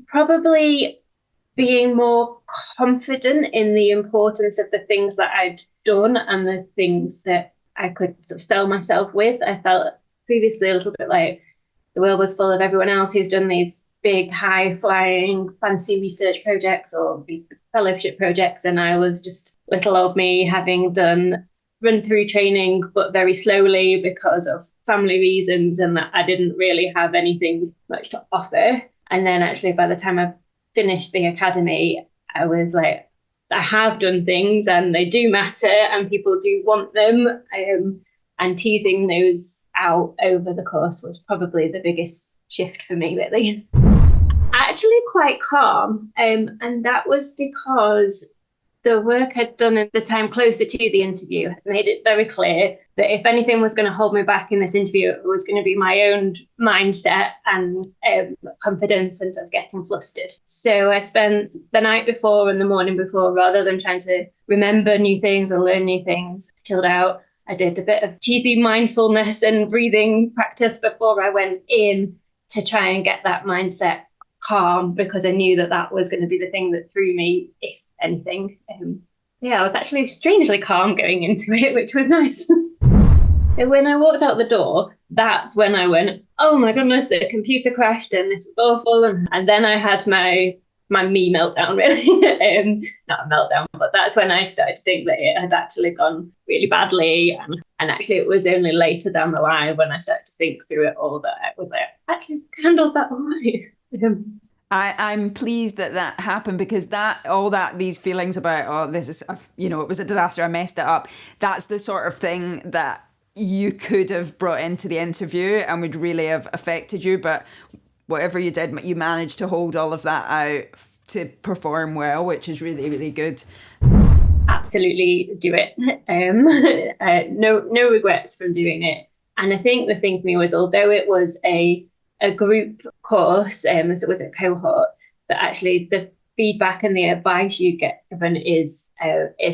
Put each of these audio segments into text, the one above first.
Probably being more confident in the importance of the things that I'd done and the things that I could sort of sell myself with. I felt previously a little bit like the world was full of everyone else who's done these big, high flying, fancy research projects or these fellowship projects. And I was just little old me having done run through training, but very slowly because of family reasons, and that I didn't really have anything much to offer. And then actually, by the time I finished the academy, I was like, I have done things and they do matter and people do want them. And teasing those out over the course was probably the biggest shift for me, really. Actually quite calm. And that was because the work I'd done at the time closer to the interview had made it very clear that if anything was going to hold me back in this interview, it was going to be my own mindset and confidence and sort of getting flustered. So I spent the night before and the morning before, rather than trying to remember new things or learn new things, chilled out. I did a bit of cheesy mindfulness and breathing practice before I went in to try and get that mindset calm, because I knew that that was going to be the thing that threw me, if anything. I was actually strangely calm going into it, which was nice. And when I walked out the door, that's when I went, oh my goodness, the computer crashed and this was awful. And then I had my me meltdown, really. Not a meltdown, but that's when I started to think that it had actually gone really badly. And actually, it was only later down the line when I started to think through it all that I was like, actually handled that all right. I'm pleased that happened, because these feelings about, oh, this is, it was a disaster, I messed it up. That's the sort of thing that you could have brought into the interview and would really have affected you. But whatever you did, you managed to hold all of that out to perform well, which is really, really good. Absolutely do it. No regrets from doing it. And I think the thing for me was, although it was a group course with a cohort, that actually the feedback and the advice you get given is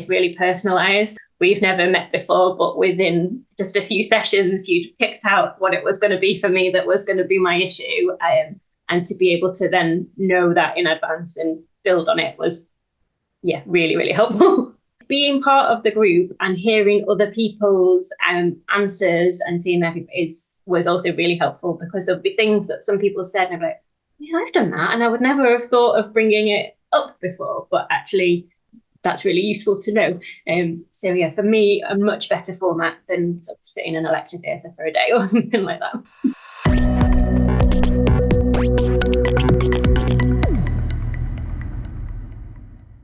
really personalised. We've never met before, but within just a few sessions, you'd picked out what it was going to be for me that was going to be my issue. And to be able to then know that in advance and build on it was, really, really helpful. Being part of the group and hearing other people's answers and seeing everything was also really helpful, because there'll be things that some people said and I'm like, yeah, I've done that and I would never have thought of bringing it up before, but actually that's really useful to know. For me, a much better format than sort of sitting in a lecture theatre for a day or something like that.